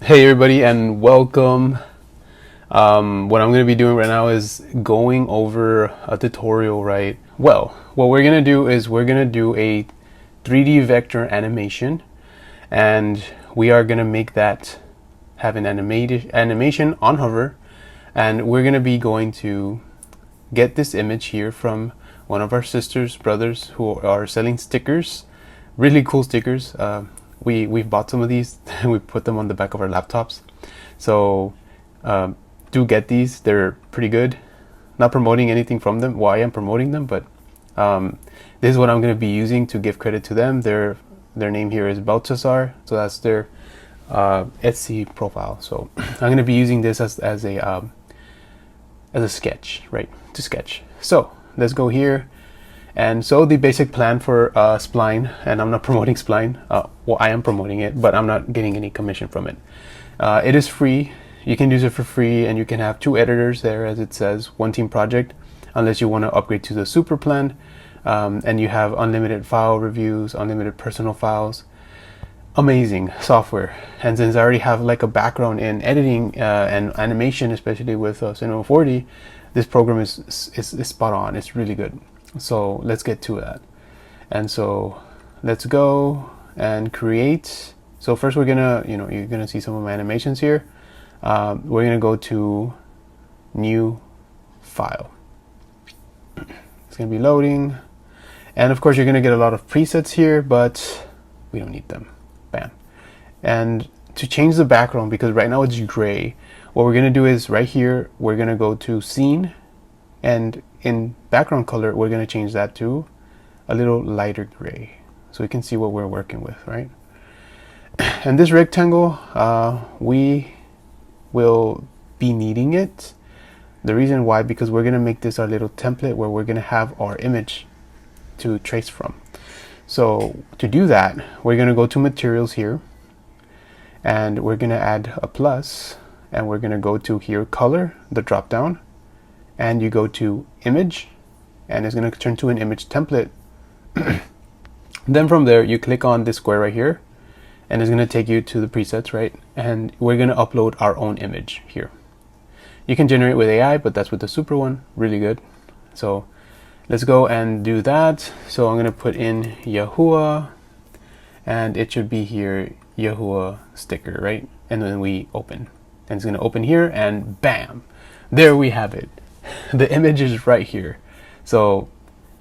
Hey everybody and welcome. What I'm going to be doing right now is going over a tutorial, right? Well, what we're going to do is we're going to do a 3D vector animation, and we are going to make that have an animation on hover, and we're going to be going to get this image here from one of our brothers who are selling stickers, really cool stickers. We've bought some of these and we put them on the back of our laptops. So do get these; they're pretty good. Not promoting anything from them. Well, I am promoting them, but this is what I'm going to be using to give credit to them. Their name here is Balthazar, so that's their Etsy profile. So I'm going to be using this as a sketch, right? To sketch. So let's go here. And so the basic plan for Spline, and I'm not promoting Spline, well, I am promoting it, but I'm not getting any commission from it. It is free. You can use it for free, and you can have 2 editors there, as it says, 1 team project, unless you want to upgrade to the super plan, and you have unlimited file reviews, unlimited personal files. Amazing software. And since I already have like a background in editing and animation, especially with Cinema 4D, this program is spot on. It's really good. So let's get to that. And so let's go and create. So first we're gonna, you're gonna see some of my animations here. We're gonna go to new file. It's gonna be loading. And of course you're gonna get a lot of presets here, but we don't need them. Bam. And to change the background, because right now it's gray, what we're gonna do is right here, we're gonna go to scene, and in background color, we're going to change that to a little lighter gray, so we can see what we're working with, right? And this rectangle, we will be needing it. The reason why, because we're going to make this our little template where we're going to have our image to trace from. So to do that, we're going to go to materials here, and we're going to add a plus, and we're going to go to here, color, the drop down, and you go to image, and it's going to turn to an image template. Then from there you click on this square right here, and it's going to take you to the presets, right? And we're going to upload our own image here. You can generate with AI, but that's with the super one, really good. So let's go and do that. So I'm going to put in YHUH, and it should be here, YHUH sticker, right? And then we open, and it's going to open here, and bam, there we have it. The image is right here. So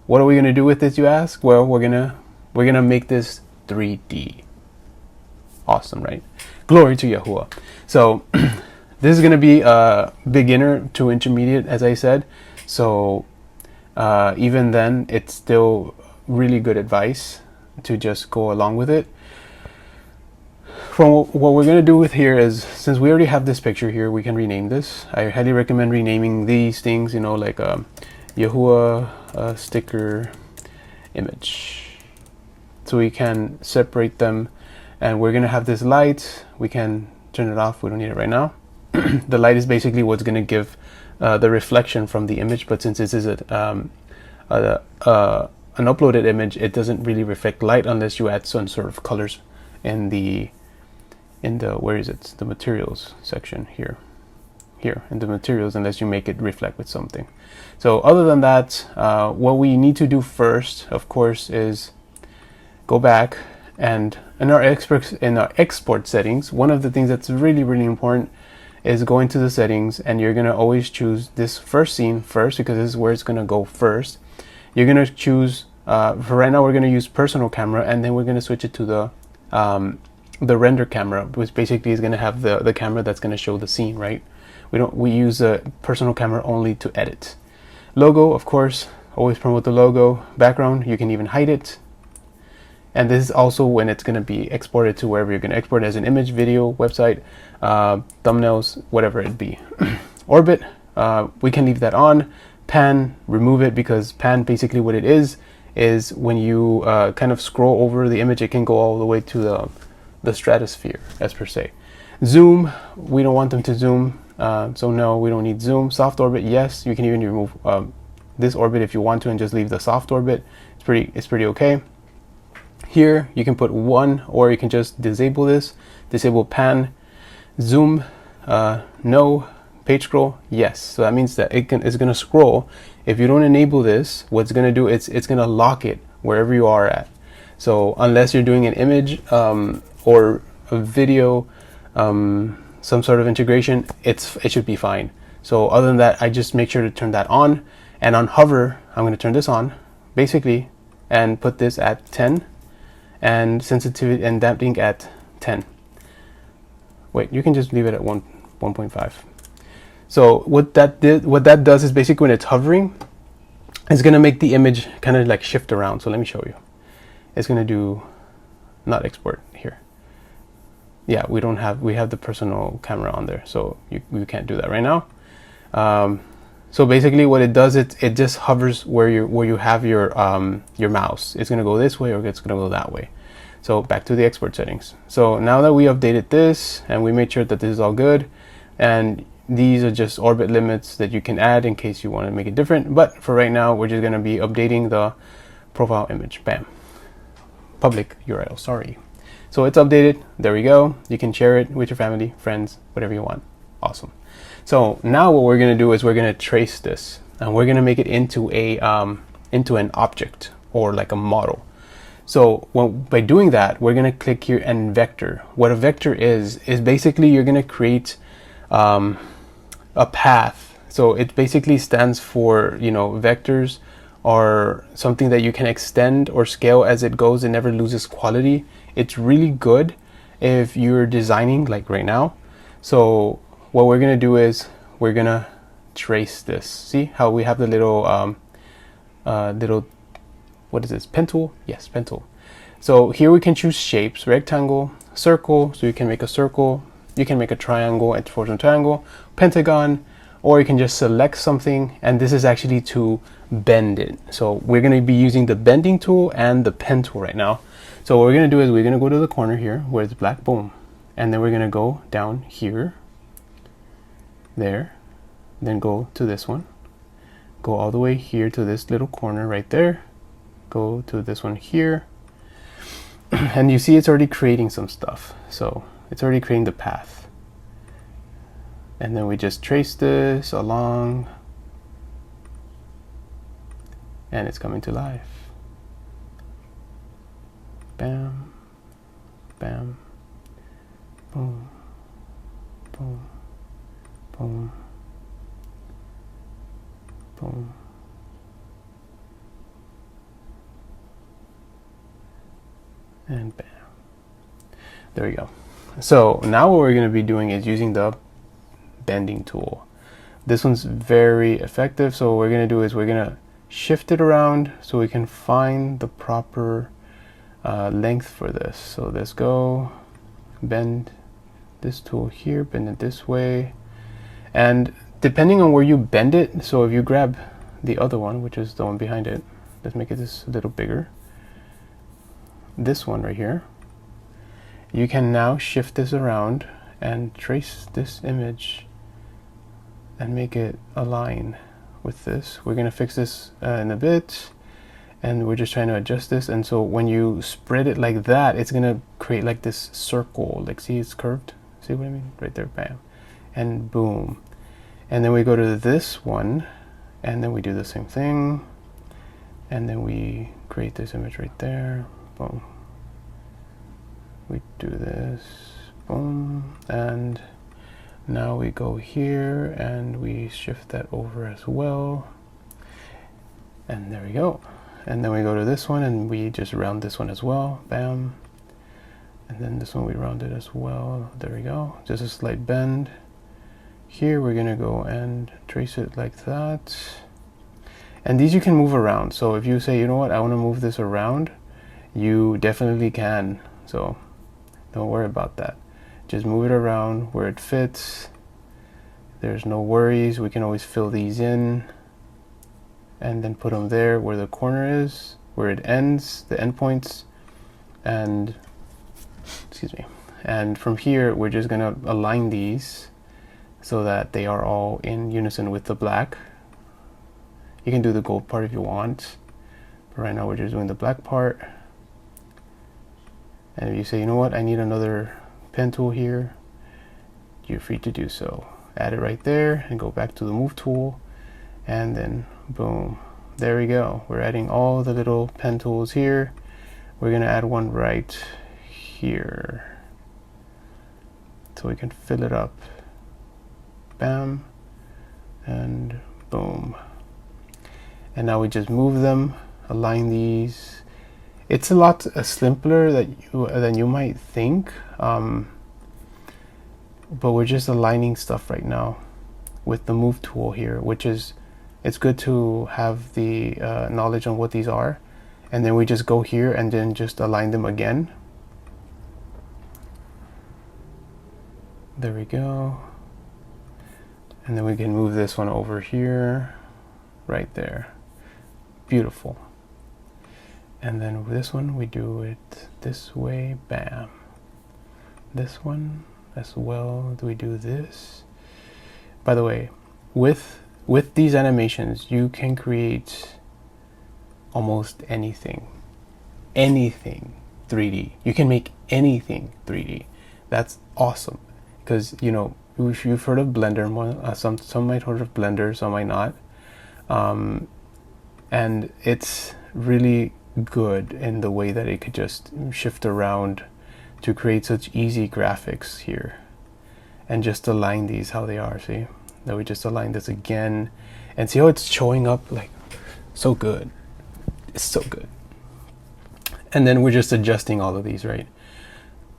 what are we going to do with this, you ask? Well, we're gonna make this 3D. Awesome, right? Glory to YHUH. So this is going to be a beginner to intermediate, as I said. So even then, it's still really good advice to just go along with it. From what we're going to do with here is, since we already have this picture here, we can rename this. I highly recommend renaming these things, like YHUH sticker image, so we can separate them. And we're going to have this light. We can turn it off. We don't need it right now. The light is basically what's going to give the reflection from the image, but since this is an uploaded image, it doesn't really reflect light unless you add some sort of colors in the where is it, the materials section here in the materials, unless you make it reflect with something. So other than that, what we need to do first, of course, is go back, and in our export settings, one of the things that's really important is go into the settings, and you're going to always choose this first scene first, because this is where it's going to go first. You're going to choose for right now we're going to use personal camera, and then we're going to switch it to the render camera, which basically is going to have the camera that's going to show the scene, right? We use a personal camera only to edit. Logo, of course, always promote the logo. Background, you can even hide it. And this is also when it's going to be exported to wherever you're going to export it, as an image, video, website, thumbnails, whatever it be. Orbit, we can leave that on. Pan, remove it, because pan, basically what it is when you kind of scroll over the image, it can go all the way to the stratosphere, as per se. Zoom, we don't want them to zoom, so no, we don't need zoom. Soft orbit, yes, you can even remove this orbit if you want to and just leave the soft orbit. It's pretty okay. Here you can put 1, or you can just disable this, disable pan, Zoom, no. Page scroll, yes. So that means that it's gonna scroll. If you don't enable this, what's gonna do, it's gonna lock it wherever you are at. So unless you're doing an image or a video, some sort of integration, it should be fine. So other than that, I just make sure to turn that on. And on hover, I'm going to turn this on, basically, and put this at 10, and sensitivity and damping at 10. Wait, you can just leave it at 1.5. So what that does is basically when it's hovering, it's going to make the image kind of like shift around. So let me show you. It's going to do, not export here. Yeah, we have the personal camera on there, so we can't do that right now. So basically what it does, it just hovers where you have your mouse. It's gonna go this way or it's gonna go that way. So back to the export settings. So now that we updated this and we made sure that this is all good, and these are just orbit limits that you can add in case you want to make it different. But for right now, we're just gonna be updating the profile image. Bam. Public URL, sorry. So it's updated. There we go. You can share it with your family, friends, whatever you want. Awesome. So now what we're going to do is we're going to trace this, and we're going to make it into an object or like a model. So by doing that, we're going to click here and vector. What a vector is basically you're going to create a path. So it basically stands for, vectors are something that you can extend or scale as it goes. It never loses quality. It's really good if you're designing like right now. So what we're gonna do is we're gonna trace this. See how we have the little what is this, pen tool? Yes, pen tool. So here we can choose shapes: rectangle, circle, so you can make a circle, you can make a triangle, a torsion triangle, pentagon, or you can just select something, and this is actually to bend it. So we're going to be using the bending tool and the pen tool right now. So what we're going to do is we're going to go to the corner here where it's black, boom, and then we're going to go down here, there, then go to this one, go all the way here to this little corner right there, go to this one here, and you see it's already creating some stuff. So it's already creating the path. And then we just trace this along, and it's coming to life. Bam, bam, boom, boom, boom, boom. And bam. There we go. So now what we're going to be doing is using the bending tool. This one's very effective. So what we're going to do is we're going to shift it around so we can find the proper length for this. So let's go bend this tool here, bend it this way, and depending on where you bend it, so if you grab the other one, which is the one behind it, let's make it this a little bigger, this one right here, you can now shift this around and trace this image and make it align with this. We're going to fix this in a bit, and we're just trying to adjust this. And so when you spread it like that, it's going to create like this circle. Like, see, it's curved. See what I mean? Right there, bam, and boom. And then we go to this one, and then we do the same thing, and then we create this image right there, boom. We do this, boom, and now we go here and we shift that over as well, and there we go. And then we go to this one and we just round this one as well, bam, and then this one we round it as well. There we go, just a slight bend. Here we're gonna go and trace it like that, and these you can move around. So if you say, you know what, I want to move this around, you definitely can. So don't worry about that. Just move it around where it fits. There's no worries. We can always fill these in and then put them there where the corner is, where it ends, the endpoints. And excuse me. And from here, we're just gonna align these so that they are all in unison with the black. You can do the gold part if you want, but right now we're just doing the black part. And if you say, you know what, I need another pen tool here, you're free to do so. Add it right there and go back to the move tool, and then boom, there we go. We're adding all the little pen tools here. We're gonna add one right here so we can fill it up. Bam, and boom. And now we just move them, align these. It's a lot simpler than you might think, but we're just aligning stuff right now with the move tool here, which is, it's good to have the knowledge on what these are, and then we just go here and then just align them again. There we go. And then we can move this one over here, right there. Beautiful. And then with this one, we do it this way, bam. This one as well, do we do this? By the way, with these animations, you can create almost anything 3D. You can make anything 3D. That's awesome, because you know, if you've heard of Blender, some might have heard of Blender, some might not, and it's really good in the way that it could just shift around to create such easy graphics here, and just align these how they are. See, that we just align this again, and see how it's showing up like so good. It's so good. And then we're just adjusting all of these, right?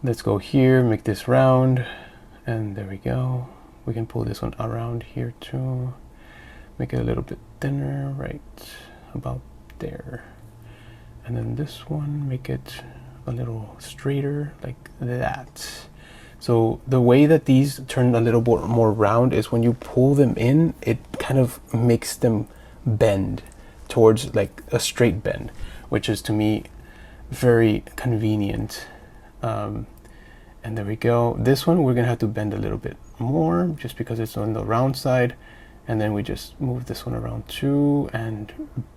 Let's go here, make this round, and there we go. We can pull this one around here too, make it a little bit thinner, right about there. And then this one, make it a little straighter like that. So the way that these turn a little bit more round is when you pull them in, it kind of makes them bend towards like a straight bend, which is to me very convenient. And there we go. This one we're gonna have to bend a little bit more just because it's on the round side, and then we just move this one around too, and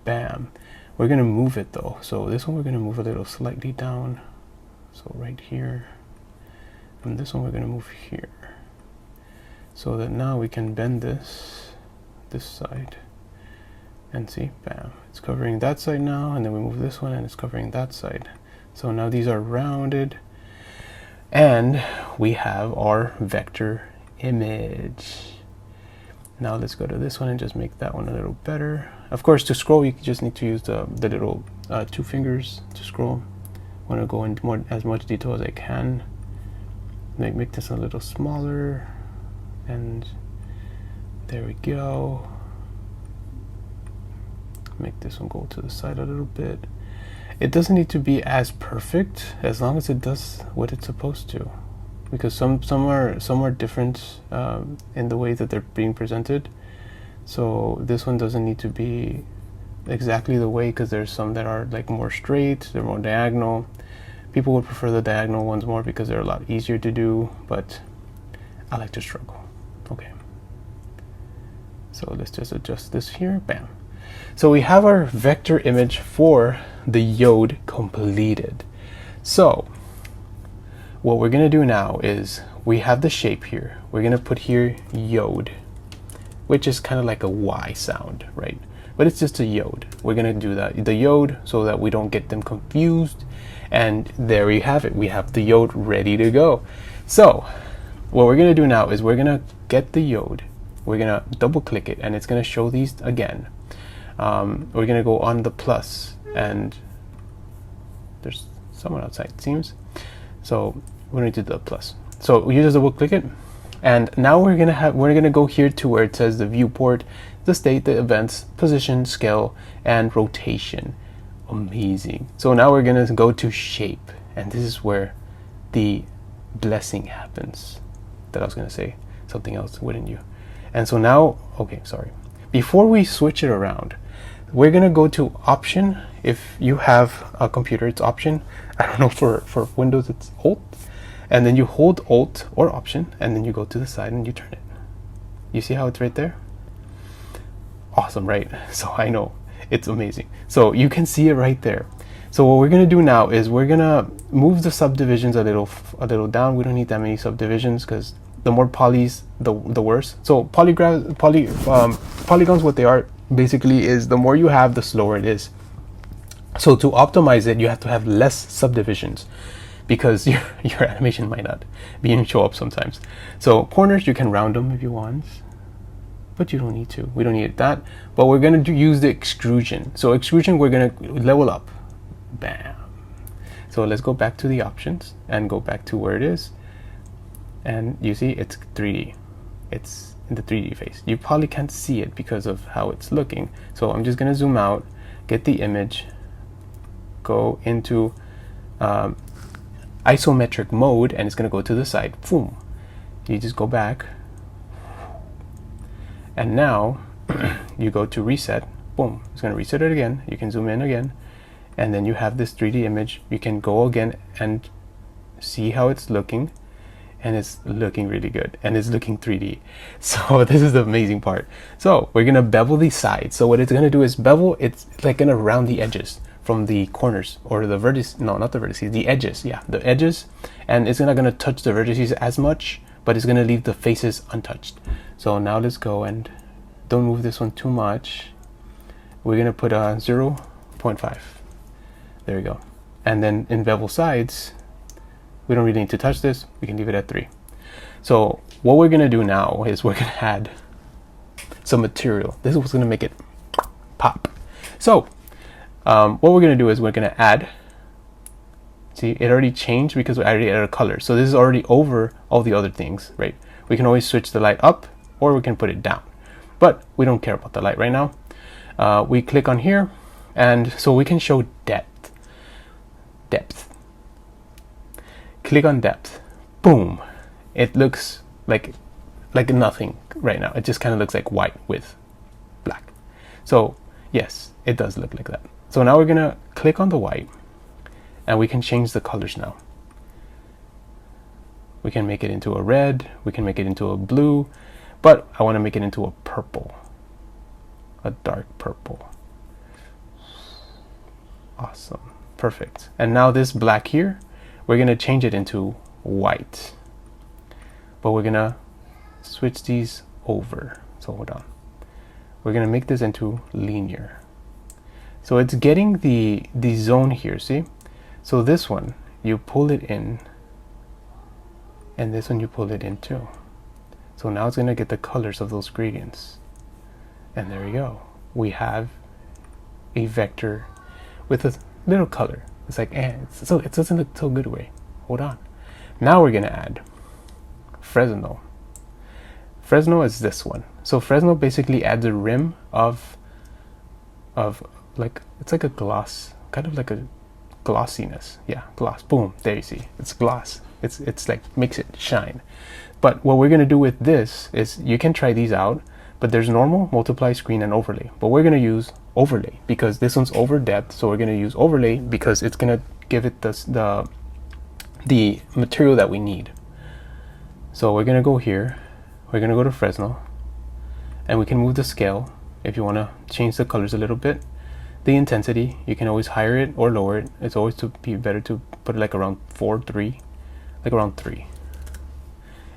bam. We're gonna move it though, so this one we're gonna move a little slightly down, so right here, and this one we're gonna move here, so that now we can bend this side, and see, bam, it's covering that side now, and then we move this one and it's covering that side. So now these are rounded, and we have our vector image. Now let's go to this one and just make that one a little better. Of course, to scroll, you just need to use the little 2 fingers to scroll. I want to go into as much detail as I can. Make this a little smaller, and there we go. Make this one go to the side a little bit. It doesn't need to be as perfect as long as it does what it's supposed to, because some are different in the way that they're being presented. So this one doesn't need to be exactly the way, because there's some that are like more straight, they're more diagonal. People would prefer the diagonal ones more because they're a lot easier to do, but I like to struggle. Okay, so let's just adjust this here, bam. So we have our vector image for the YHUH completed. So what we're gonna do now is, we have the shape here. We're gonna put here YHUH, which is kind of like a Y sound, right? But it's just a YHUH. We're gonna do that, the YHUH, so that we don't get them confused. And there we have it. We have the YHUH ready to go. So what we're gonna do now is we're gonna get the YHUH. We're gonna double click it, and it's gonna show these again. We're gonna go on the plus, and there's someone outside, it seems. So we're gonna do the plus. So you just double click it, and now we're gonna go here to where it says the viewport, the state, the events, position, scale, and rotation. Amazing. So now we're gonna go to shape, and this is where the blessing happens. That I was gonna say something else, wouldn't you? And so now, okay, sorry. Before we switch it around, we're gonna go to option. If you have a computer, it's option. I don't know, for Windows it's Alt, and then you hold Alt or option, and then you go to the side and you turn it. You see how it's right there? Awesome, right? So I know, it's amazing. So you can see it right there. So what we're gonna do now is we're gonna move the subdivisions a little down. We don't need that many subdivisions because the more polys, the worse. So polygons, what they are basically is the more you have, the slower it is. So to optimize it, you have to have less subdivisions, because your animation might not be in show up sometimes. So corners, you can round them if you want, but you don't need to. We don't need that. But we're gonna use the extrusion. So extrusion, we're gonna level up. Bam. So let's go back to the options and go back to where it is. And you see it's 3D. It's in the 3D phase. You probably can't see it because of how it's looking. So I'm just gonna zoom out, get the image, go into isometric mode, and it's gonna go to the side. Boom. You just go back, and now you go to reset. Boom. It's gonna reset it again. You can zoom in again, and then you have this 3D image. You can go again and see how it's looking, and it's looking really good, and it's looking 3D. So this is the amazing part. So we're gonna bevel the sides. So what it's gonna do is bevel. It's like gonna round the edges from the corners, or the vertices. No, not the vertices, the edges. Yeah, the edges. And it's not gonna touch the vertices as much, but it's gonna leave the faces untouched. So now let's go, and don't move this one too much. We're gonna put a 0.5. There we go. And then in bevel sides, we don't really need to touch this. We can leave it at 3. So what we're gonna do now is we're gonna add some material. This is what's gonna make it pop. So what we're gonna do is we're gonna add, see, it already changed because we already added a color. So this is already over all the other things, right? We can always switch the light up, or we can put it down, but we don't care about the light right now. We click on here, and so we can show depth. Click on depth. Boom. It looks like nothing right now. It just kind of looks like white with black. So yes, it does look like that. So now we're gonna click on the white, and we can change the colors now. We can make it into a red, we can make it into a blue, but I want to make it into a purple, a dark purple. Awesome. Perfect. And now this black here, we're gonna change it into white, but we're gonna switch these over. So hold on, we're gonna make this into linear. So it's getting the zone here, see? So this one, you pull it in, and this one you pull it in too. So now it's gonna get the colors of those gradients. And there we go. We have a vector with a little color. It's like, it doesn't look so good way. Hold on. Now we're gonna add Fresno. Fresno is this one. So Fresno basically adds a rim of like, it's like a gloss, kind of like a glossiness. Yeah, gloss. Boom. There you see. It's gloss. It's like makes it shine. But what we're gonna do with this is, you can try these out, but there's normal, multiply, screen, and overlay. But we're gonna use overlay because this one's over depth. So we're gonna use overlay because it's gonna give it the material that we need. So we're gonna go here. We're gonna go to Fresno, and we can move the scale if you wanna change the colors a little bit. The intensity, you can always higher it or lower it. It's always to be better to put it like around 3, like around 3.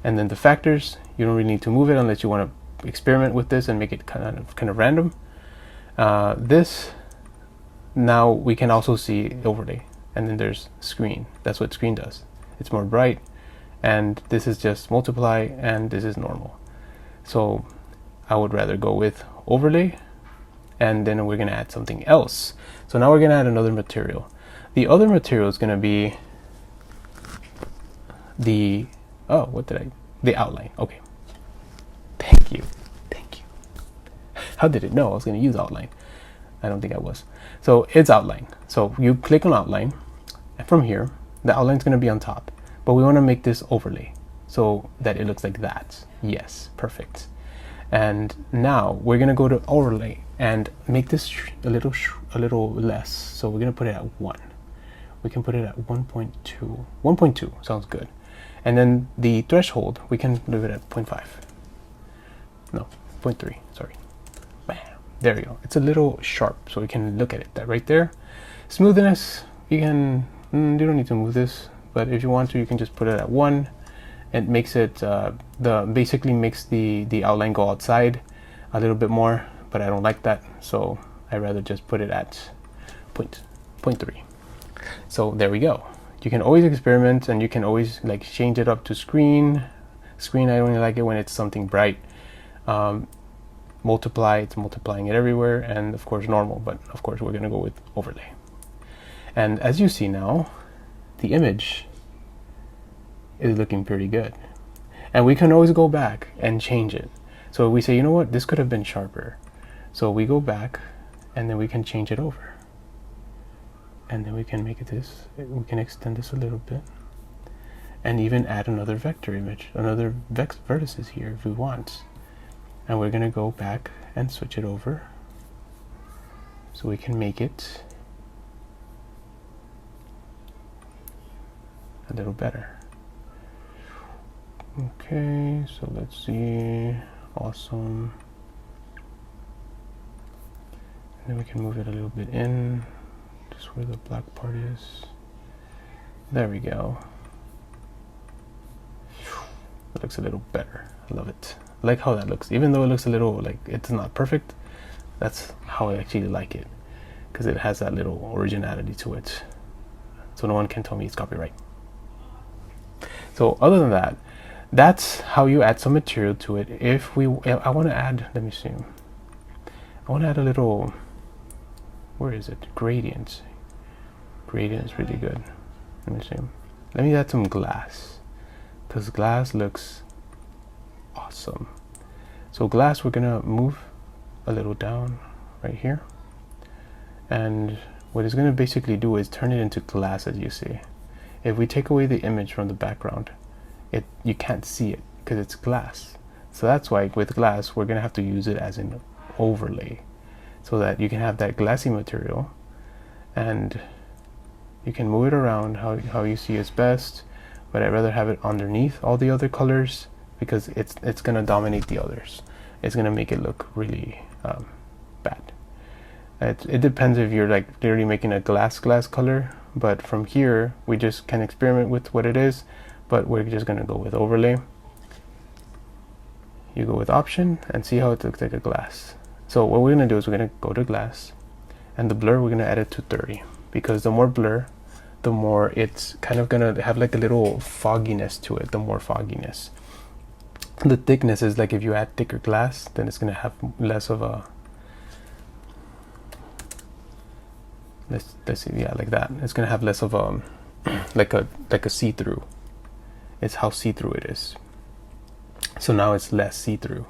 And then the factors, you don't really need to move it unless you want to experiment with this and make it kind of random. This, now we can also see overlay, and then there's screen. That's what screen does. It's more bright, and this is just multiply, and this is normal. So I would rather go with overlay, and then we're gonna add something else. So now we're gonna add another material. The other material is gonna be the the outline. Okay, thank you. How did it know I was gonna use outline? I don't think I was. So it's outline. So you click on outline, and from here the outline's gonna be on top, but we want to make this overlay so that it looks like that. Yes, perfect. And now we're gonna go to overlay and make this a little less. So we're gonna put it at 1. We can put it at 1.2. 1.2 sounds good. And then the threshold, we can leave it at 0.5. No, 0.3. Sorry. Bam. There we go. It's a little sharp, so we can look at it. That right there. Smoothness, you can. You don't need to move this, but if you want to, you can just put it at 1. It makes it basically makes the outline go outside a little bit more, but I don't like that, so I rather just put it at point 0.3. So there we go. You can always experiment, and you can always like change it up to screen. I only like it when it's something bright. Multiply, it's multiplying it everywhere, and of course normal, but of course we're gonna go with overlay. And as you see now, the image is looking pretty good. And we can always go back and change it. So we say, you know what, this could have been sharper. So we go back and then we can change it over. And then we can make it this, we can extend this a little bit. And even add another vector image, another vertices here if we want. And we're gonna go back and switch it over. So we can make it a little better. Okay, so let's see, awesome. And then we can move it a little bit in, just where the black part is. There we go. That looks a little better, I love it. I like how that looks, even though it looks a little like it's not perfect, that's how I actually like it, because it has that little originality to it. So no one can tell me it's copyright. So other than that, that's how you add some material to it. If I want to add, let me see. I want to add a little, where is it? Gradient. Gradient is really good. Let me see. Let me add some glass, because glass looks awesome. So glass, we're gonna move a little down right here. And what it's gonna basically do is turn it into glass, as you see. If we take away the image from the background, you can't see it because it's glass. So that's why with glass we're gonna have to use it as an overlay, so that you can have that glassy material and you can move it around how you see is best. But I'd rather have it underneath all the other colors, because it's gonna dominate the others. It's gonna make it look really bad. It depends if you're like literally making a glass color, but from here we just can experiment with what it is. But we're just gonna go with overlay. You go with option and see how it looks like a glass. So what we're gonna do is we're gonna go to glass, and the blur we're gonna add it to 30, because the more blur, the more it's kind of gonna have like a little fogginess to it, the more fogginess. The thickness is like if you add thicker glass, then it's gonna have less of a, let's see, yeah, like that. It's gonna have less of a like a see-through. It's how see-through it is. So now it's less see-through.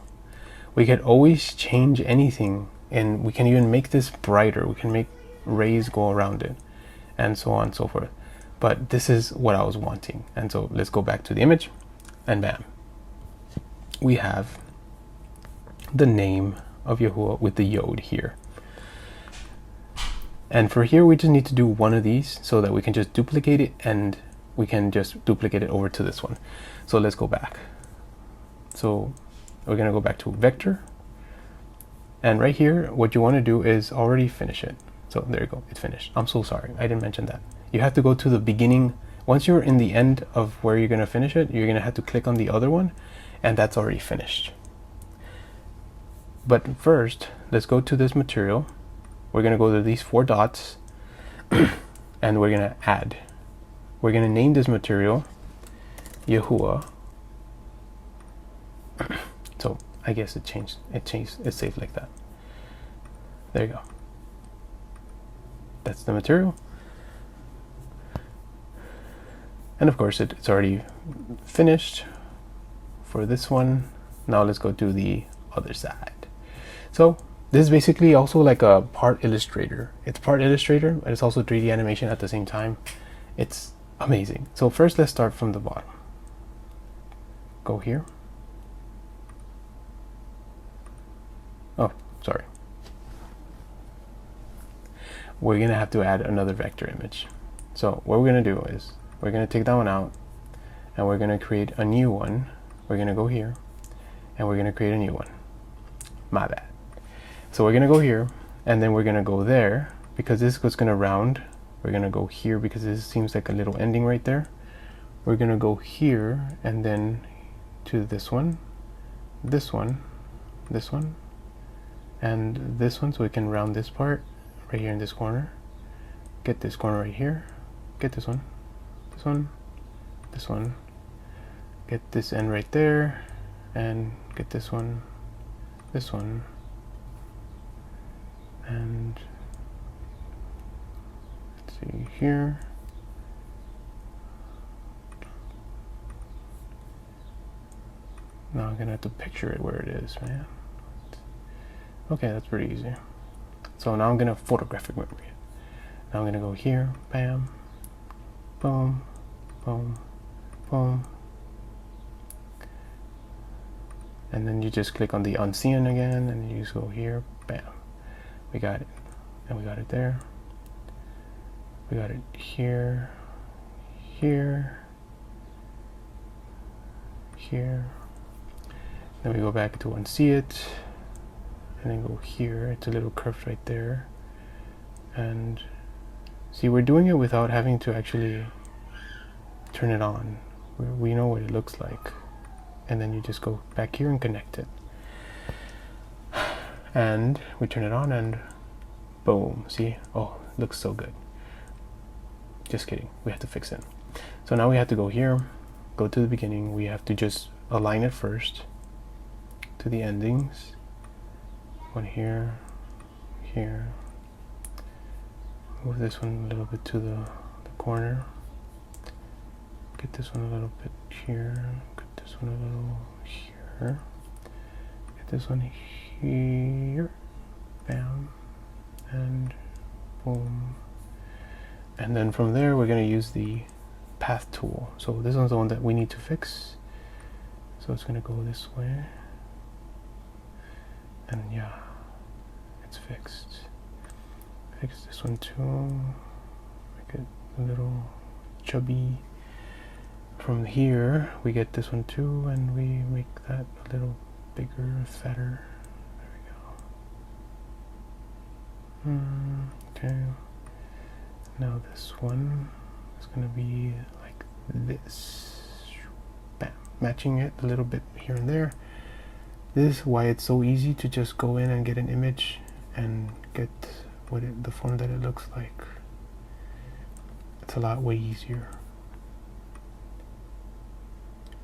We can always change anything, and we can even make this brighter. We can make rays go around it, and so on and so forth. But this is what I was wanting. And so let's go back to the image, and bam, we have the name of YHUH with the Yod here. And for here we just need to do one of these so that we can just duplicate it, and we can just duplicate it over to this one. So let's go back. So we're gonna go back to vector, and right here what you want to do is already finish it. So there you go, it's finished. I'm so sorry, I didn't mention that. You have to go to the beginning. Once you're in the end of where you're gonna finish it, you're gonna have to click on the other one, and that's already finished. But first, let's go to this material. We're gonna go to these 4 dots and we're gonna add. We're gonna name this material YHUH. So I guess it changed, it's saved like that. There you go. That's the material. And of course it's already finished for this one. Now let's go to the other side. So this is basically also like a part Illustrator. It's part Illustrator, but it's also 3D animation at the same time. It's amazing. So first let's start from the bottom. Go here. Oh, sorry. We're gonna have to add another vector image. So what we're gonna do is we're gonna take that one out, and we're gonna create a new one. We're gonna go here, and we're gonna create a new one. My bad. So we're gonna go here, and then we're gonna go there, because this is gonna round. We're gonna go here because this seems like a little ending right there. we're gonna go here and then to this one, this one, this one, and this one, so we can round this part right here in this corner. Get this corner right here, get this one, this one, this one, get this end right there, and get this one, and let's see here. Now I'm gonna have to picture it where it is, man. Okay, that's pretty easy. So now I'm gonna photographic memory it. Now I'm gonna go here, bam, boom, boom, boom. And then you just click on the unseen again, and you just go here, bam. We got it. And we got it there. We got it here, here, here. Then we go back to unsee it, and then go here. It's a little curved right there. And see, we're doing it without having to actually turn it on. We know what it looks like. And then you just go back here and connect it. And we turn it on and boom, see? Oh, it looks so good. Just kidding, we have to fix it. So now we have to go here, go to the beginning. We have to just align it first to the endings. One here, here. Move this one a little bit to the corner. Get this one a little bit here. Get this one a little here. Get this one here. Bam. And boom. And then from there, we're going to use the path tool. So this one's the one that we need to fix. So it's going to go this way. And yeah, it's fixed. Fix this one too. Make it a little chubby. From here, we get this one too, and we make that a little bigger, fatter. There we go. Okay. Now this one is going to be like this. Bam. Matching it a little bit here and there. This is why it's so easy to just go in and get an image and get the form that it looks like. It's a lot way easier.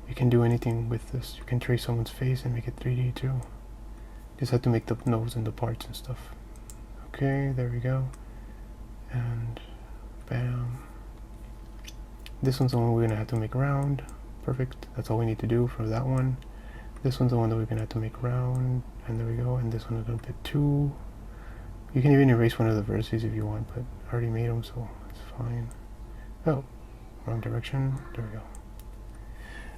You can do anything with this. You can trace someone's face and make it 3D too. Just have to make the nose and the parts and stuff. Okay, there we go. And bam. This one's the one we're gonna have to make round. Perfect. That's all we need to do for that one. This one's the one that we're gonna have to make round. And there we go. And this one is a little bit too. You can even erase one of the vertices if you want, but I already made them, so it's fine. Oh, wrong direction. There we go.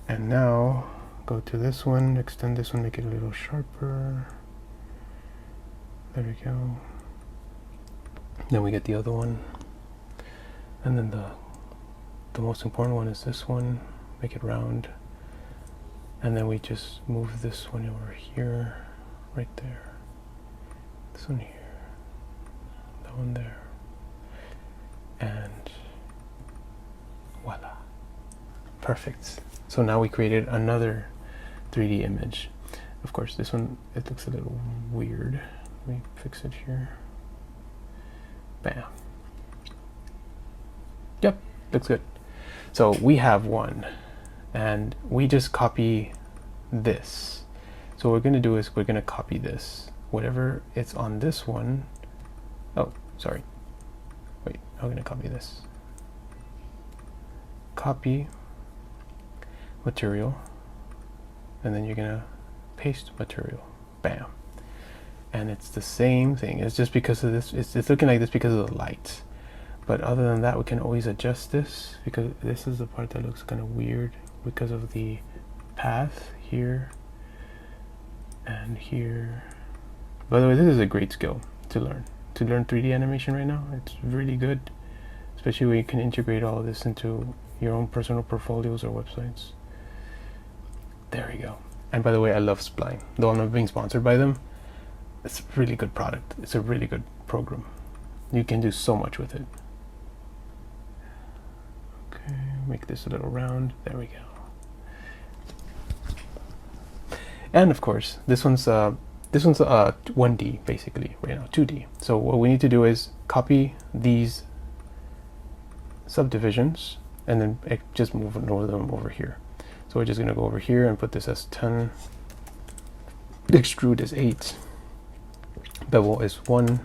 And now go to this one, extend this one, make it a little sharper. There we go. Then we get the other one. And then the most important one is this one, make it round. And then we just move this one over here, right there. This one here, that one there. And voila, perfect. So now we created another 3D image. Of course, this one, it looks a little weird. Let me fix it here. Bam. Yep, looks good. So we have one, and we just copy this. So what we're gonna do is we're gonna copy this. Whatever it's on this one. Oh, sorry. Wait, I'm gonna copy this. Copy material, and then you're gonna paste material. Bam. And it's the same thing. It's just because of this, it's looking like this because of the light. But other than that, we can always adjust this, because this is the part that looks kind of weird because of the path here and here. By the way, this is a great skill to learn 3D animation right now. It's really good, especially when you can integrate all of this into your own personal portfolios or websites. There we go. And by the way, I love Spline. Though I'm not being sponsored by them, it's a really good product. It's a really good program. You can do so much with it. Okay, make this a little round. There we go. And of course, this one's 1D basically right now, 2D. So what we need to do is copy these subdivisions and then just move them over here. So we're just going to go over here and put this as 10, extrude is 8, bevel is 1,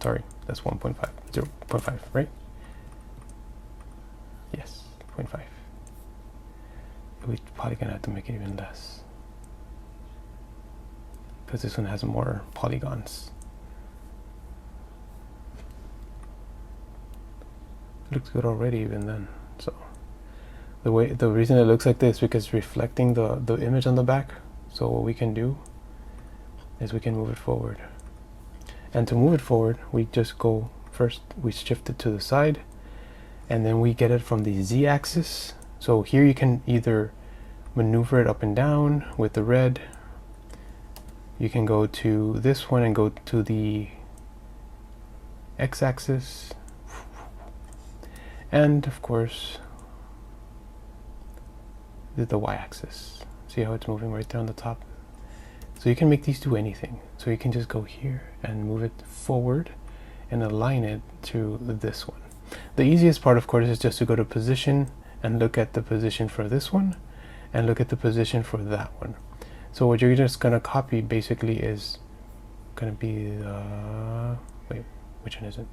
sorry, that's 1.5, 0.5, right? Yes, 0.5. We're probably going to have to make it even less, because this one has more polygons. Looks good already even then. So the reason it looks like this is because it's reflecting the image on the back. So what we can do is we can move it forward. And to move it forward, we just go first, we shift it to the side, and then we get it from the Z-axis. So here you can either maneuver it up and down with the red. You can go to this one and go to the X-axis. And of course, the Y-axis. See how it's moving right there on the top? So you can make these do anything. So you can just go here and move it forward and align it to this one. The easiest part, of course, is just to go to position and look at the position for this one and look at the position for that one. So what you're just gonna copy basically is gonna be wait, which one is it?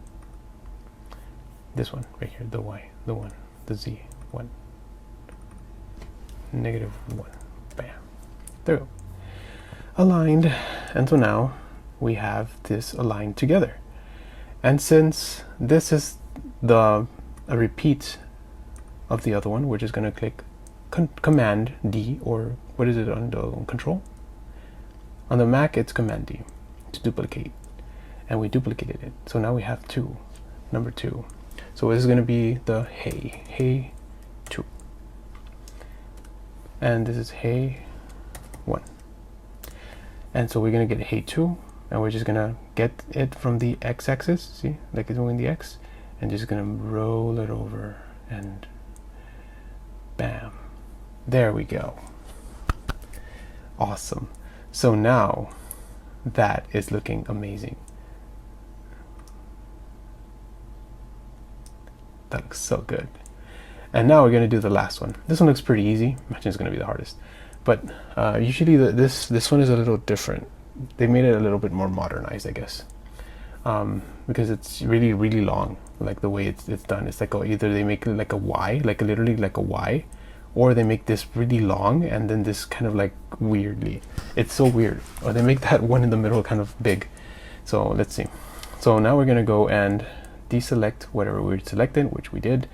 This one right here, the Y, the 1, the Z, 1, negative 1, bam, there we go, aligned. And so now we have this aligned together. And since this is a repeat of the other one, we're just going to click Command D, or what is it on the control? On the Mac, it's Command D to duplicate, and we duplicated it. So now we have number 2. So this is going to be the hey 2, and this is hey 1. And so we're going to get hey 2, and we're just going to get it from the X-axis, see, like it's moving the X, and just going to roll it over, and bam, there we go. Awesome. So now that is looking amazing. That looks so good. And now we're going to do the last one. This one looks pretty easy. Imagine it's going to be the hardest. But usually this one is a little different. They made it a little bit more modernized, I guess. Because it's really, really long. Like the way it's done. It's like either they make it like a Y, like literally like a Y, or they make this really long and then this kind of like weirdly. It's so weird. Or they make that one in the middle kind of big. So let's see. So now we're going to go and deselect whatever we selected, which we did.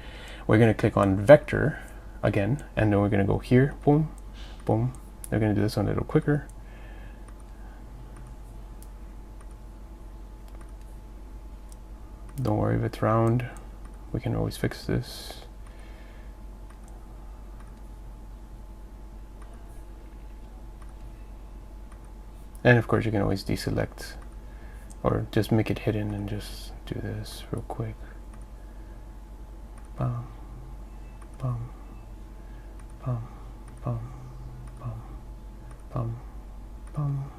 We're going to click on vector again, and then we're going to go here, boom, boom. They're going to do this one a little quicker. Don't worry if it's round, we can always fix this. And of course you can always deselect or just make it hidden and just do this real quick. Bum, bum, bum, bum, bum, bum, bum,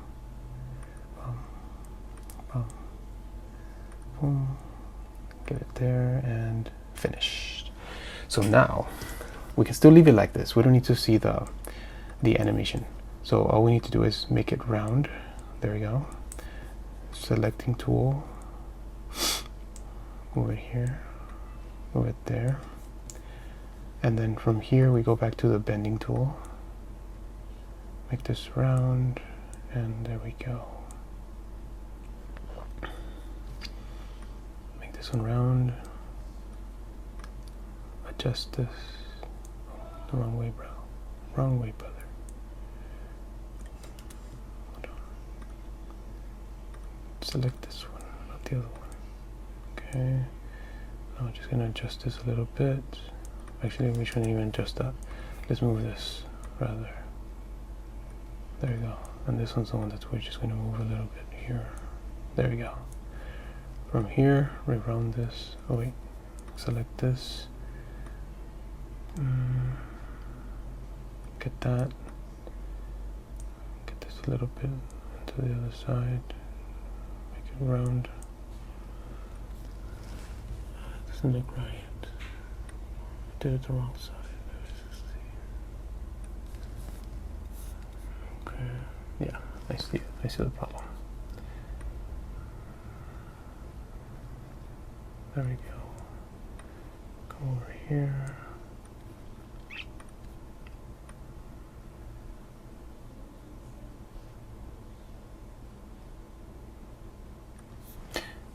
bum, bum, boom. Get it there and finished. So now we can still leave it like this. We don't need to see the animation. So all we need to do is make it round. There we go. Selecting tool. Move it here. Move it there. And then from here we go back to the bending tool. Make this round, and there we go. Make this one round. Adjust this. Oh, the wrong way, bro. Wrong way, brother. Hold on. Select this one, not the other one. Okay. I'm just gonna adjust this a little bit. Actually, we shouldn't even adjust that. Let's move this rather. There we go. And this one's the one that we're just gonna move a little bit here. There we go. From here, reround this. Oh wait, select this. Get that. Get this a little bit to the other side. Make it round. Doesn't look right. I did it the wrong side. Okay. Yeah, I see it. I see the problem. There we go. Come over here.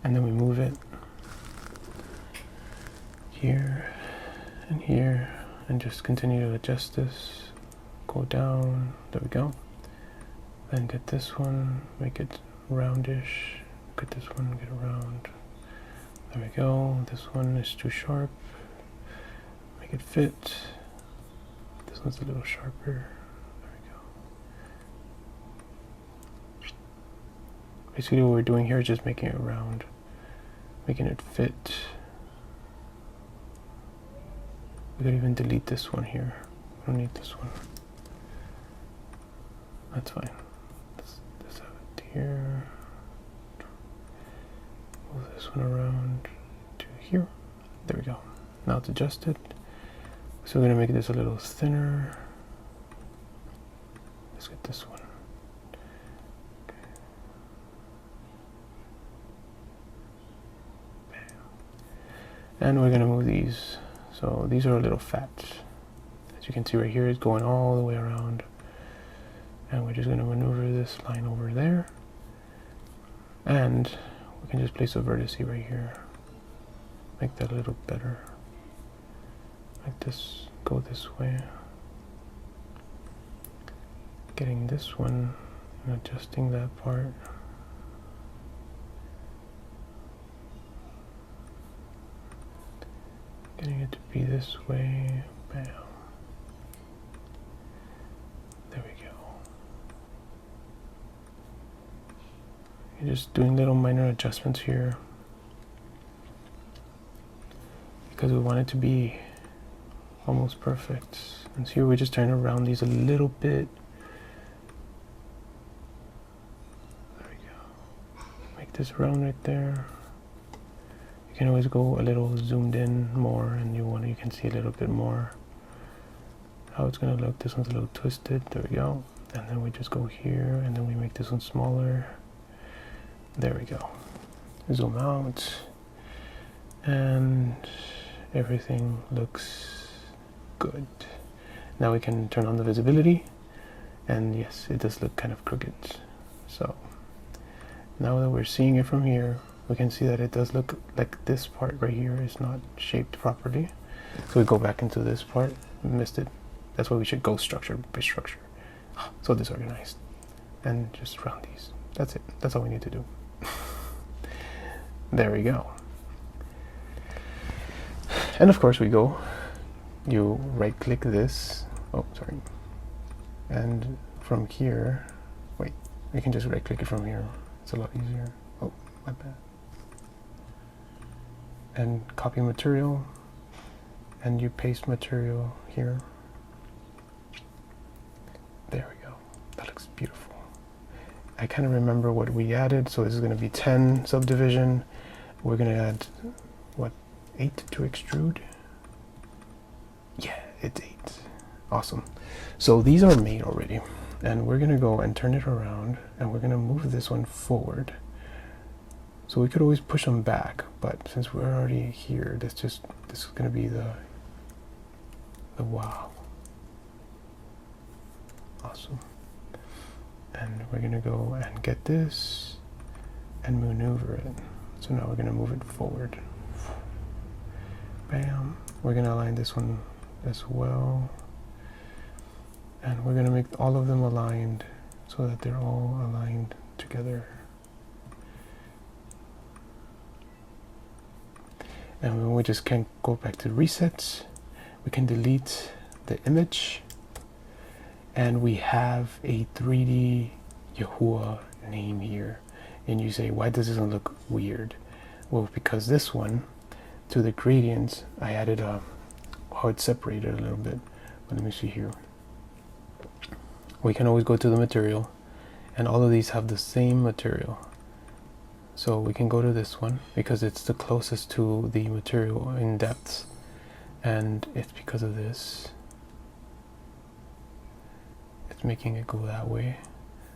And then we move it here and here and just continue to adjust this. Go down. There we go. Then get this one, make it roundish. Get this one, get it round. There we go. This one is too sharp. Make it fit. This one's a little sharper. There we go. Basically what we're doing here is just making it round. Making it fit. We could even delete this one here. I don't need this one. That's fine. Let's have it here. Move this one around to here. There we go. Now it's adjusted. So we're going to make this a little thinner. Let's get this one. Okay. Bam. And we're going to move these. So these are a little fat. As you can see right here, it's going all the way around. And we're just going to maneuver this line over there. And we can just place a vertex right here. Make that a little better. Like this, go this way. Getting this one and adjusting that part. Getting it to be this way. Bam. There we go. You're just doing little minor adjustments here because we want it to be almost perfect. And so here we're just trying to round these a little bit. There we go. Make this round right there. You can always go a little zoomed in more, and you can see a little bit more how it's gonna look. This one's a little twisted. There we go. And then we just go here, and then we make this one smaller. There we go. Zoom out, and everything looks good. Now we can turn on the visibility, and yes, it does look kind of crooked. So now that we're seeing it from here, we can see that it does look like this part right here is not shaped properly. So we go back into this part, missed it. That's why we should go structure by structure. So disorganized. And just round these. That's it. That's all we need to do. There we go. And of course you right click this. Oh, sorry. And from here, wait, we can just right click it from here. It's a lot easier. Oh, my bad. And copy material, and you paste material here. There we go. That looks beautiful. I kind of remember what we added. So this is going to be 10 subdivision. We're going to add, what, 8 to extrude? Yeah, it's 8. Awesome. So these are made already. And we're going to go and turn it around, and we're going to move this one forward. So we could always push them back, but since we're already here, this is going to be the wow. Awesome. And we're going to go and get this and maneuver it. So now we're going to move it forward. Bam. We're going to align this one as well. And we're going to make all of them aligned so that they're all aligned together. And when we just can go back to resets, we can delete the image, and we have a 3D YHUH name here. And you say, why does this one look weird? Well, because this one, to the gradients, I added a how it's separated a little bit. But let me see here. We can always go to the material, and all of these have the same material. So we can go to this one because it's the closest to the material in depth, and it's because of this. It's making it go that way.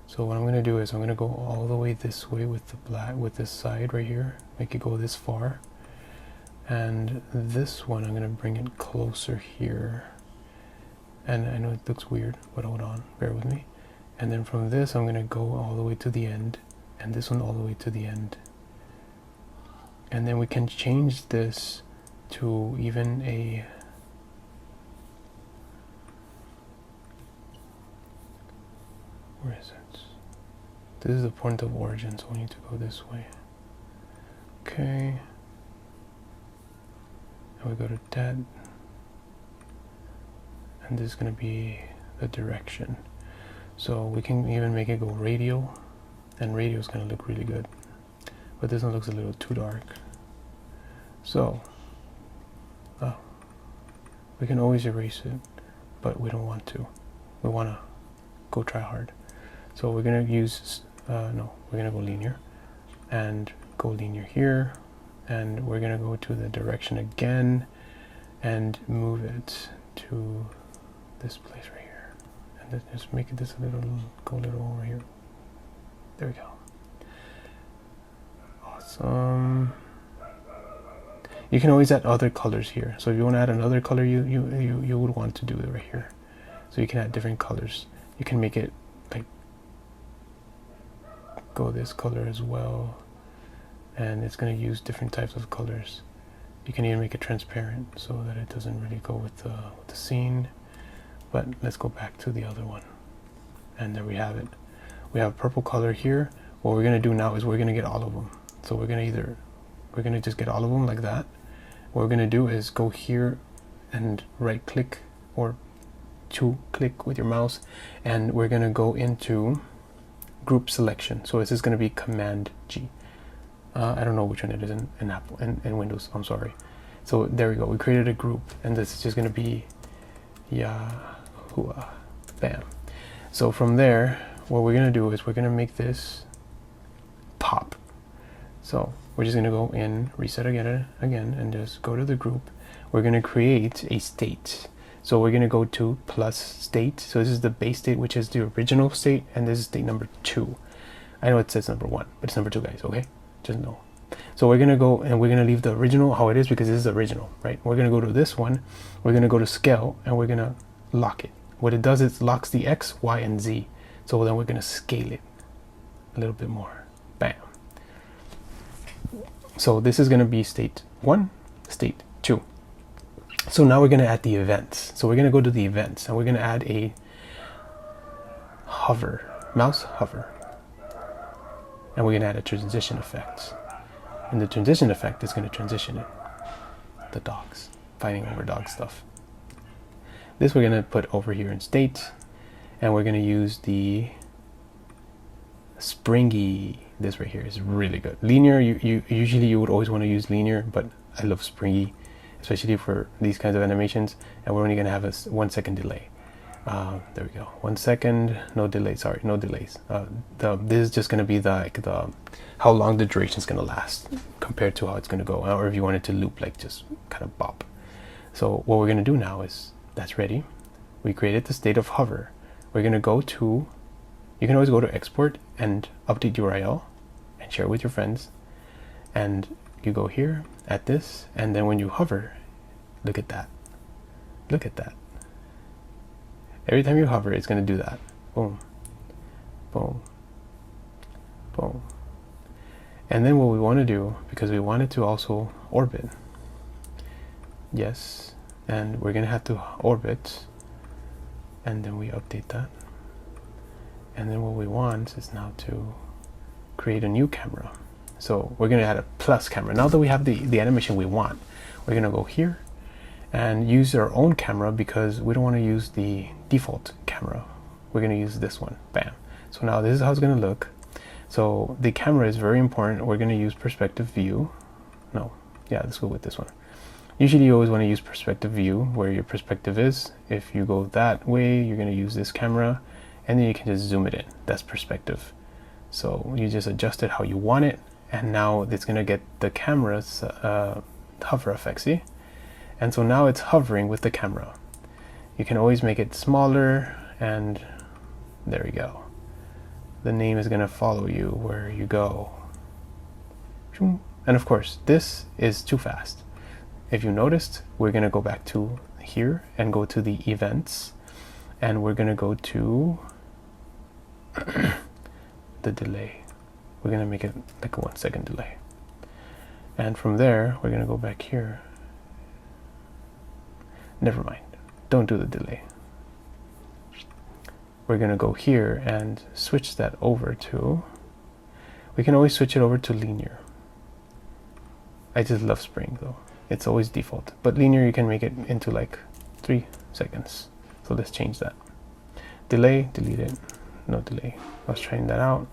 So what I'm going to do is I'm going to go all the way this way with the black, with this side right here, make it go this far. And this one I'm going to bring it closer here. And I know it looks weird, but hold on, bear with me. And then from this I'm going to go all the way to the end, and this one all the way to the end. And then we can change this to even a where is it? This is the point of origin, so we need to go this way. Okay. And we go to that. And this is going to be the direction. So we can even make it go radial. And radial is going to look really good. But this one looks a little too dark. So, we can always erase it, but we don't want to. We want to go try hard. So we're going to use, we're going to go linear. And go linear here. And we're going to go to the direction again. And move it to this place right here. And then just make it this a little, go a little over here. There we go. Awesome. You can always add other colors here. So if you want to add another color, you would want to do it right here. So you can add different colors. You can make it like go this color as well, and it's going to use different types of colors. You can even make it transparent so that it doesn't really go with the scene. But let's go back to the other one, and there we have it. We have purple color here. What we're going to do now is we're going to get all of them. So we're going to just get all of them like that. What we're going to do is go here and right click or to click with your mouse, and we're going to go into group selection. So this is going to be Command G. I don't know which one it is in Apple and Windows, I'm sorry. So there we go, we created a group, and this is just going to be YHUH. Bam. So from there, what we're going to do is we're going to make this pop. So we're just going to go in, reset again, and just go to the group. We're going to create a state. So we're going to go to plus state. So this is the base state, which is the original state, and this is state number 2. I know it says number 1, but it's number 2, guys, okay? Just know. So we're going to go and we're going to leave the original how it is because this is the original, right? We're going to go to this one. We're going to go to scale, and we're going to lock it. What it does is locks the X, Y, and Z. So then we're going to scale it a little bit more. Bam. So this is going to be state 1, state 2. So now we're going to add the events. So we're going to go to the events, and we're going to add a hover, mouse hover. And we're going to add a transition effect. And the transition effect is going to transition it. The dogs, fighting over dog stuff. This we're going to put over here in state, and we're going to use the springy. This right here is really good. Linear, usually you would always want to use linear, but I love springy, especially for these kinds of animations. And we're only going to have a 1 second delay. There we go. 1 second, no delay. Sorry, no delays. This is just going to be the how long the duration is going to last compared to how it's going to go, or if you want it to loop, like just kind of bop. So what we're going to do now is that's ready. We created the state of hover. We're going to go to. You can always go to export and update URL and share it with your friends. And you go here at this, and then when you hover, look at that. Look at that. Every time you hover, it's going to do that. Boom, boom, boom. And then what we want to do, because we want it to also orbit. Yes, and we're going to have to orbit. And then we update that. And then what we want is now to create a new camera. So we're going to add a plus camera. Now that we have the animation we want, we're going to go here and use our own camera because we don't want to use the default camera. We're going to use this one. Bam. So now this is how it's going to look. So the camera is very important. We're going to use perspective view. No, yeah, let's go with this one. Usually you always want to use perspective view, where your perspective is. If you go that way, you're going to use this camera, and then you can just zoom it in. That's perspective. So you just adjust it how you want it, and now it's going to get the camera's hover effect, see? And so now it's hovering with the camera. You can always make it smaller, and there we go. The name is going to follow you where you go. And of course, this is too fast. If you noticed, we're going to go back to here and go to the events, and we're going to go to the delay. We're going to make it like a 1 second delay. And from there, we're going to go back here. Never mind. Don't do the delay. We're going to go here and switch that over to, we can always switch it over to linear. I just love spring though. It's always default, but linear you can make it into like 3 seconds. So let's change that. Delay, delete it, no delay. I was trying that out.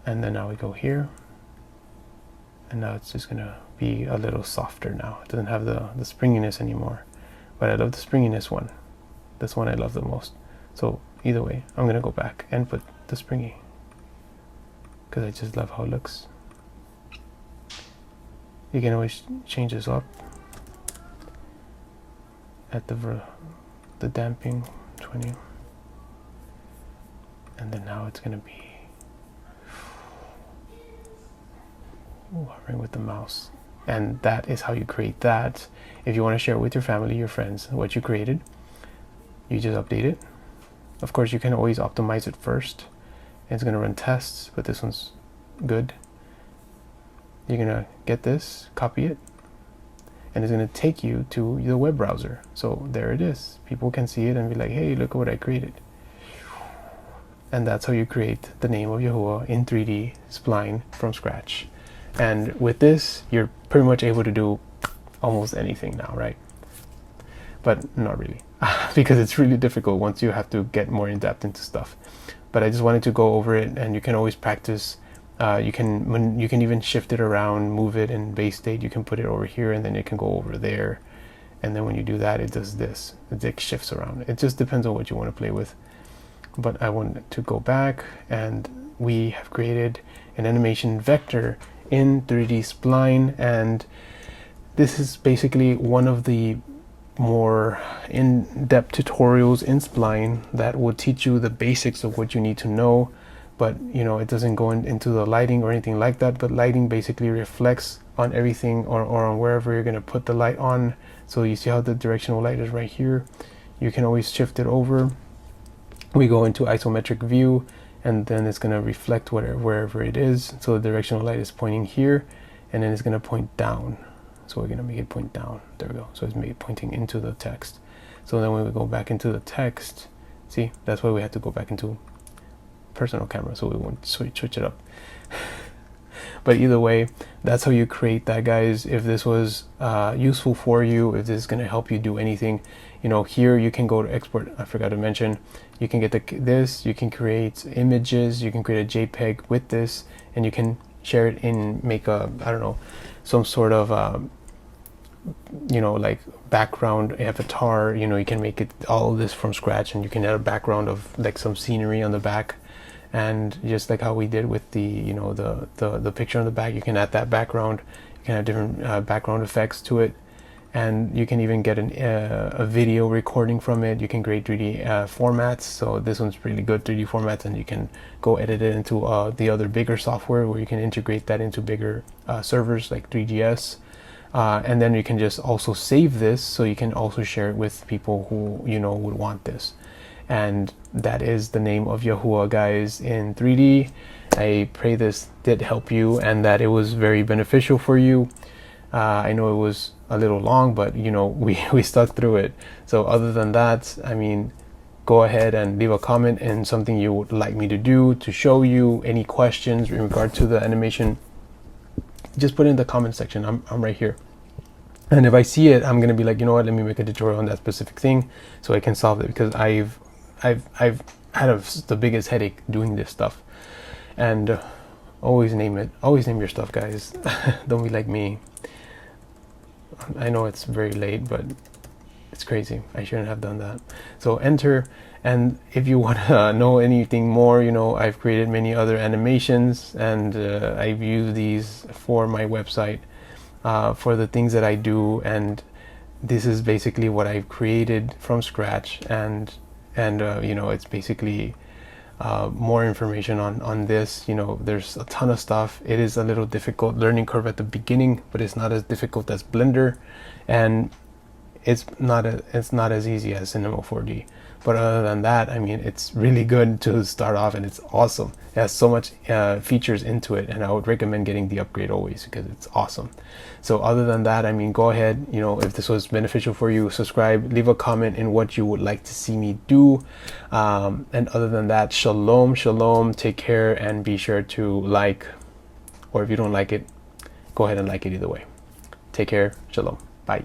And then now we go here. And now it's just gonna be a little softer now. It doesn't have the springiness anymore. But I love the springiness one. This one I love the most. So either way, I'm gonna go back and put the springy, because I just love how it looks. You can always change this up at the damping 20, and then now it's gonna be hovering with the mouse. And that is how you create that. If you want to share it with your family, your friends, what you created, you just update it. Of course, you can always optimize it first. It's going to run tests, but this one's good. You're going to get this, copy it, and it's going to take you to the web browser. So there it is. People can see it and be like, hey, look at what I created. And that's how you create the name of YHUH in 3D Spline from scratch. And with this, you're pretty much able to do almost anything now, right? But not really, because it's really difficult once you have to get more in depth into stuff. But I just wanted to go over it, and you can always practice. You can even shift it around, move it in base state. You can put it over here, and then it can go over there. And then when you do that, it does this. It like shifts around. It just depends on what you want to play with. But I want to go back, and we have created an animation vector in 3D Spline, and this is basically one of the more in-depth tutorials in Spline that will teach you the basics of what you need to know. But you know, it doesn't go into the lighting or anything like that, but lighting basically reflects on everything or on wherever you're going to put the light on. So you see how the directional light is right here. You can always shift it over. We go into isometric view, and then it's going to reflect wherever it is. So the directional light is pointing here, and then it's going to point down. So we're going to make it point down. There we go. So it's made it pointing into the text. So then when we go back into the text, see, that's why we had to go back into personal camera, so we won't switch it up. But either way, that's how you create that, guys. If this was useful for you, if this is going to help you do anything, you know, here you can go to export. I forgot to mention, you can get this, you can create images, you can create a JPEG with this, and you can share it in, make a, I don't know, some sort of you know, like background avatar. You know, you can make it all of this from scratch, and you can add a background of like some scenery on the back. And just like how we did with the, you know, the picture on the back, you can add that background. You can have different background effects to it, and you can even get a video recording from it. You can create 3D formats. So this one's really good 3D formats, and you can go edit it into the other bigger software where you can integrate that into bigger servers like 3GS. And then you can just also save this, so you can also share it with people who, you know, would want this. And that is the name of YHUH, guys, in 3D. I pray this did help you and that it was very beneficial for you. I know it was a little long, but you know, we stuck through it. So other than that, I mean, go ahead and leave a comment and something you would like me to do, to show you any questions in regard to the animation. Just put it in the comment section. I'm right here. And if I see it, I'm gonna be like, you know what, let me make a tutorial on that specific thing so I can solve it, because I've had the biggest headache doing this stuff. And always name your stuff, guys. Don't be like me. I know it's very late, but it's crazy. I shouldn't have done that. So enter, and if you want to know anything more, you know, I've created many other animations, and I've used these for my website for the things that I do, and this is basically what I've created from scratch, and you know, it's basically more information on this. You know, there's a ton of stuff. It is a little difficult learning curve at the beginning, but it's not as difficult as Blender, and it's not as easy as Cinema 4D. But other than that, I mean, it's really good to start off, and it's awesome. It has so much features into it, and I would recommend getting the upgrade always because it's awesome. So other than that, I mean, go ahead, you know, if this was beneficial for you, subscribe, leave a comment in what you would like to see me do. And other than that, shalom, shalom, take care, and be sure to like, or if you don't like it, go ahead and like it either way. Take care, shalom, bye.